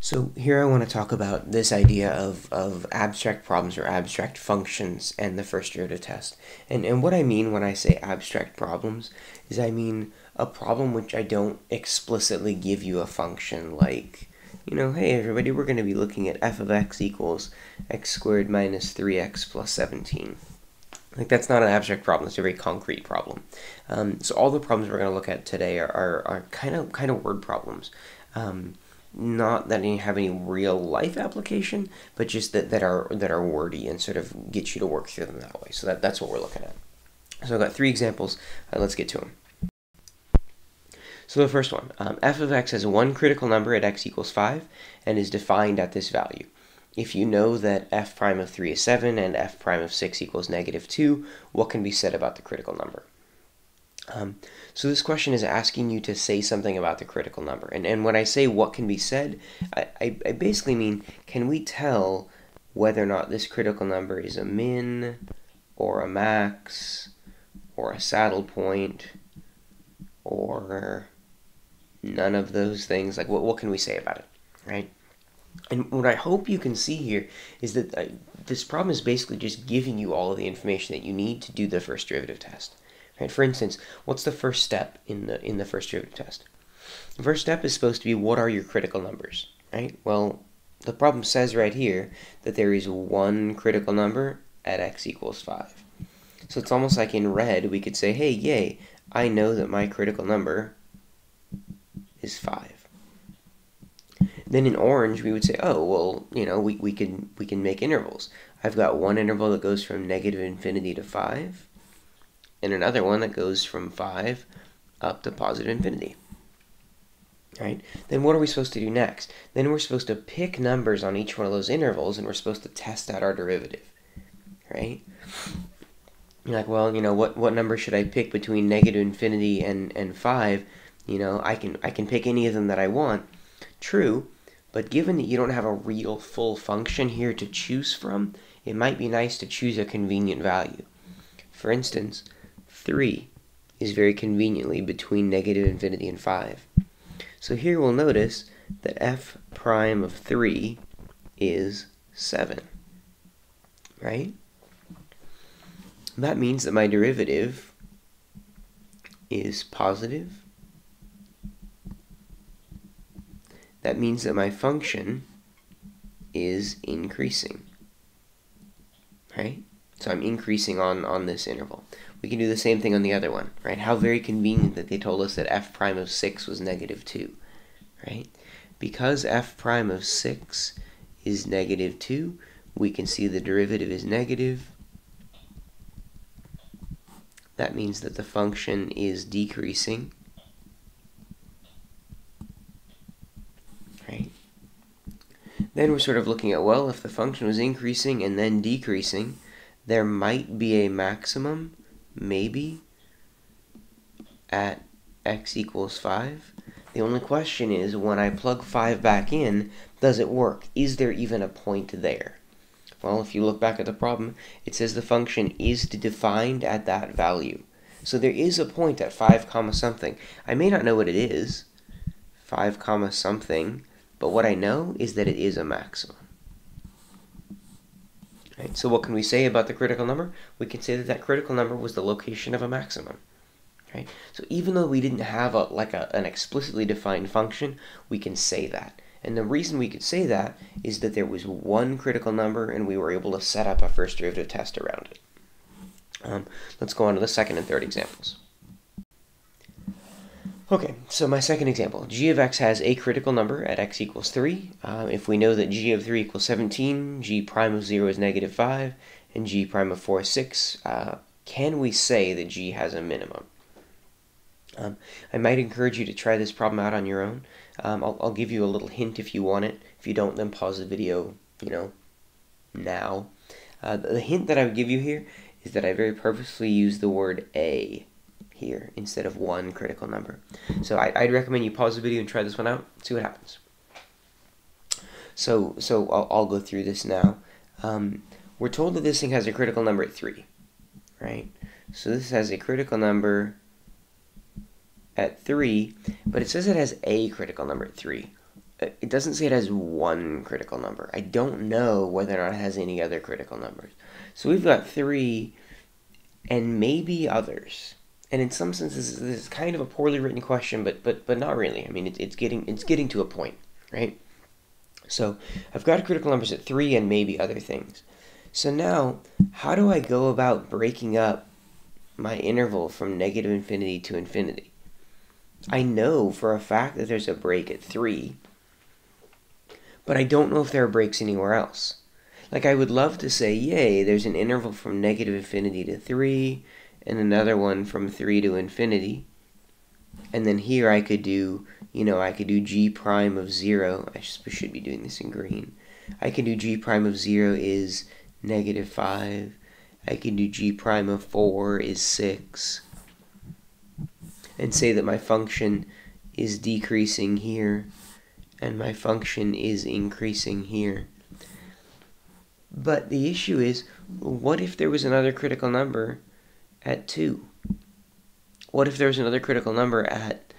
So here I want to talk about this idea of abstract problems or abstract functions and the first derivative test. And what I mean when I say abstract problems is I mean a problem which I don't explicitly give you a function like, hey everybody, we're going to be looking at f of x equals x squared minus 3x plus 17. Like, that's not an abstract problem, it's a very concrete problem. So all the problems we're going to look at today are kind of word problems. Not that they have any real life application, but just that are wordy and sort of get you to work through them that way. So that's what we're looking at. So I've got three examples. Let's get to them. So the first one, f of x has one critical number at x equals 5 and is defined at this value. If you know that f prime of 3 is 7 and f prime of 6 equals negative 2, what can be said about the critical number? So this question is asking you to say something about the critical number. And when I say what can be said, I basically mean, can we tell whether or not this critical number is a min, or a max, or a saddle point, or none of those things? Like, what can we say about it, right? And what I hope you can see here is that this problem is basically just giving you all of the information that you need to do the first derivative test. Right? For instance, what's the first step in the first derivative test? The first step is supposed to be, what are your critical numbers? Right? Well, the problem says right here that there is one critical number at x equals 5. So it's almost like in red we could say, hey, yay, I know that my critical number is 5. Then in orange we would say, oh, well, we can make intervals. I've got one interval that goes from negative infinity to 5, and another one that goes from 5 up to positive infinity. Right? Then what are we supposed to do next? Then we're supposed to pick numbers on each one of those intervals, and we're supposed to test out our derivative. Right? You're like, well, what number should I pick between negative infinity and 5? I can pick any of them that I want. True, but given that you don't have a real full function here to choose from, it might be nice to choose a convenient value. For instance, 3 is very conveniently between negative infinity and 5. So here we'll notice that f prime of 3 is 7, right? That means that my derivative is positive. That means that my function is increasing, right? So I'm increasing on this interval. We can do the same thing on the other one, right? How very convenient that they told us that f prime of 6 was negative 2, right? Because f prime of 6 is negative 2, we can see the derivative is negative. That means that the function is decreasing, right? Then we're sort of looking at, well, if the function was increasing and then decreasing, there might be a maximum, maybe, at x equals 5. The only question is, when I plug 5 back in, does it work? Is there even a point there? Well, if you look back at the problem, it says the function is defined at that value. So there is a point at 5 comma something. I may not know what it is, 5 comma something, but what I know is that it is a maximum. Right, so what can we say about the critical number? We can say that critical number was the location of a maximum. Right? So even though we didn't have an explicitly defined function, we can say that. And the reason we could say that is that there was one critical number and we were able to set up a first derivative test around it. Let's go on to the second and third examples. Okay, so my second example, g of x has a critical number at x equals 3. If we know that g of 3 equals 17, g prime of 0 is negative 5, and g prime of 4 is 6, can we say that g has a minimum? I might encourage you to try this problem out on your own. I'll give you a little hint if you want it. If you don't, then pause the video, now. The hint that I would give you here is that I very purposefully use the word a here instead of one critical number. So I'd recommend you pause the video and try this one out, see what happens. So I'll go through this now. We're told that this thing has a critical number at 3, right? So this has a critical number at 3, but it says it has a critical number at 3. it doesn't say it has one critical number. I don't know whether or not it has any other critical numbers. So we've got 3 and maybe others. And in some senses, this is kind of a poorly written question, but not really. I mean, it's getting to a point, right? So I've got critical numbers at 3 and maybe other things. So now, how do I go about breaking up my interval from negative infinity to infinity? I know for a fact that there's a break at 3, but I don't know if there are breaks anywhere else. Like, I would love to say, yay, there's an interval from negative infinity to 3, and another one from 3 to infinity. And then here I could do, I could do g prime of 0. I should be doing this in green. I can do g prime of 0 is negative 5. I can do g prime of 4 is 6. And say that my function is decreasing here, and my function is increasing here. But the issue is, what if there was another critical number at 2? What if there was another critical number at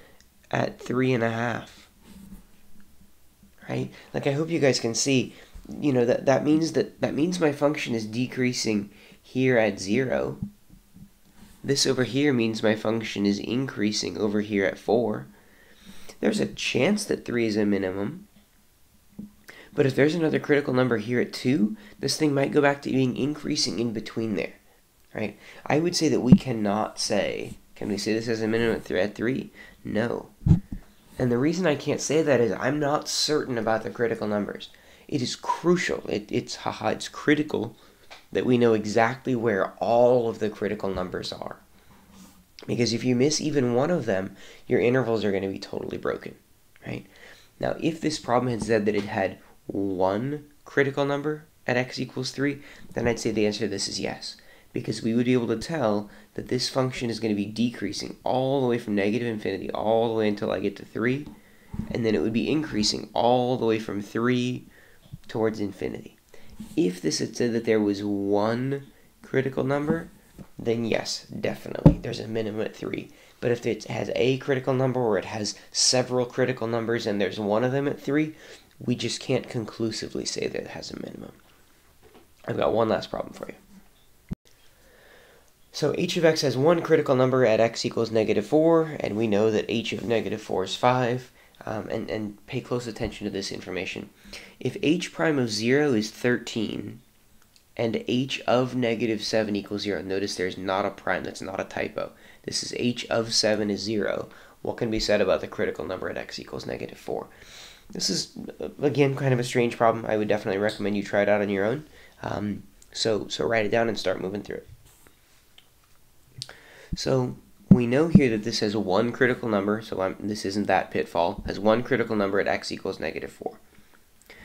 3.5? Right? Like, I hope you guys can see, that means my function is decreasing here at 0. This over here means my function is increasing over here at 4. There's a chance that 3 is a minimum. But if there's another critical number here at 2, this thing might go back to being increasing in between there. Right? I would say that we cannot say, can we say this as a minimum at 3? No. And the reason I can't say that is I'm not certain about the critical numbers. It is crucial. It's critical that we know exactly where all of the critical numbers are. Because if you miss even one of them, your intervals are going to be totally broken, right? Now, if this problem had said that it had one critical number at x equals 3, then I'd say the answer to this is yes. Because we would be able to tell that this function is going to be decreasing all the way from negative infinity all the way until I get to 3, and then it would be increasing all the way from 3 towards infinity. If this had said that there was one critical number, then yes, definitely, there's a minimum at 3. But if it has a critical number or it has several critical numbers and there's one of them at 3, we just can't conclusively say that it has a minimum. I've got one last problem for you. So h of x has one critical number at x equals negative 4, and we know that h of negative 4 is 5. And pay close attention to this information. If h prime of 0 is 13, and h of negative 7 equals 0, notice there's not a prime, that's not a typo. This is h of 7 is 0. What can be said about the critical number at x equals negative 4? This is, again, kind of a strange problem. I would definitely recommend you try it out on your own. So write it down and start moving through it. So we know here that this has one critical number, so this isn't that pitfall, has one critical number at x equals negative 4.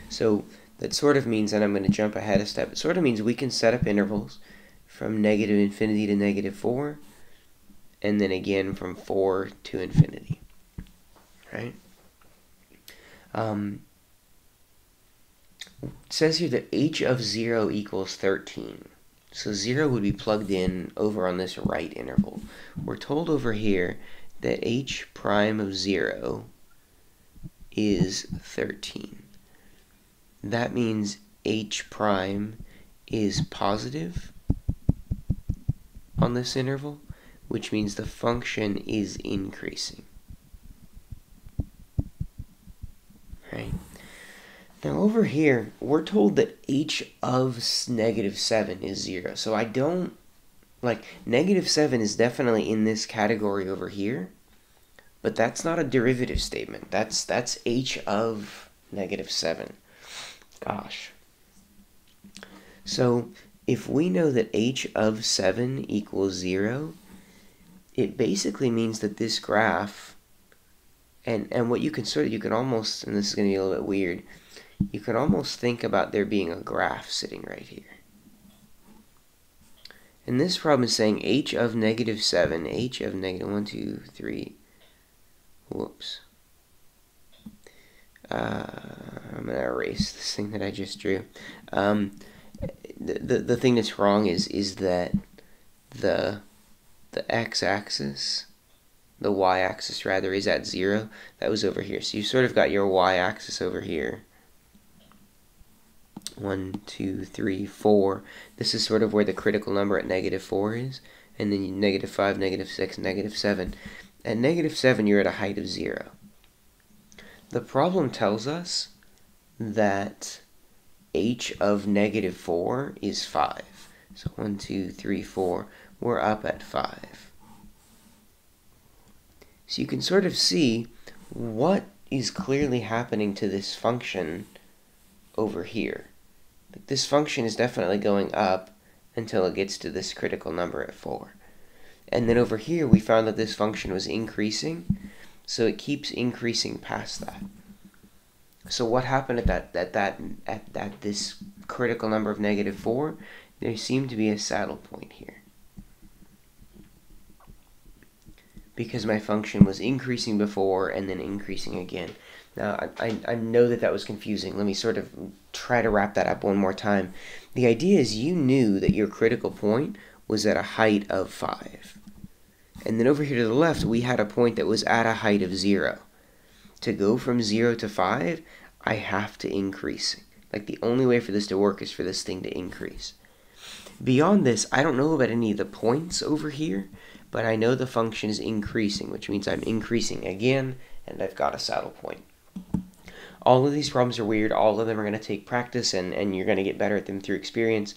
So that sort of means, and I'm going to jump ahead a step, it sort of means we can set up intervals from negative infinity to negative 4, and then again from 4 to infinity, right? It says here that h of 0 equals 13. So 0 would be plugged in over on this right interval. We're told over here that h prime of 0 is 13. That means h prime is positive on this interval, which means the function is increasing. Right? Now over here, we're told that h of negative 7 is 0. So I don't, negative 7 is definitely in this category over here, but that's not a derivative statement. That's h of negative 7. Gosh. So if we know that h of 7 equals 0, it basically means that this graph, and what you can almost, and this is going to be a little bit weird, you can almost think about there being a graph sitting right here. And this problem is saying h of negative 7, h of negative 1, 2, 3, whoops. I'm going to erase this thing that I just drew. The thing that's wrong is that the x-axis the y-axis rather, is at 0, that was over here. So you sort of got your y-axis over here. 1, 2, 3, 4. This is sort of where the critical number at -4 is. And then -5, -6, -7. At -7, you're at a height of 0. The problem tells us that h of -4 is 5. So 1, 2, 3, 4. We're up at 5. So you can sort of see what is clearly happening to this function over here. This function is definitely going up until it gets to this critical number at 4. And then over here we found that this function was increasing, so it keeps increasing past that. So what happened at this critical number of -4? There seemed to be a saddle point here, because my function was increasing before and then increasing again. Now, I know that was confusing. Let me sort of try to wrap that up one more time. The idea is you knew that your critical point was at a height of 5. And then over here to the left, we had a point that was at a height of 0. To go from 0 to 5, I have to increase. Like, the only way for this to work is for this thing to increase. Beyond this, I don't know about any of the points over here, but I know the function is increasing, which means I'm increasing again, and I've got a saddle point. All of these problems are weird. All of them are going to take practice, and you're going to get better at them through experience.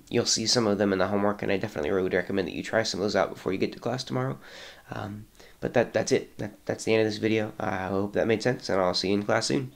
You'll see some of them in the homework, and I definitely would recommend that you try some of those out before you get to class tomorrow. But that's it. That's the end of this video. I hope that made sense, and I'll see you in class soon.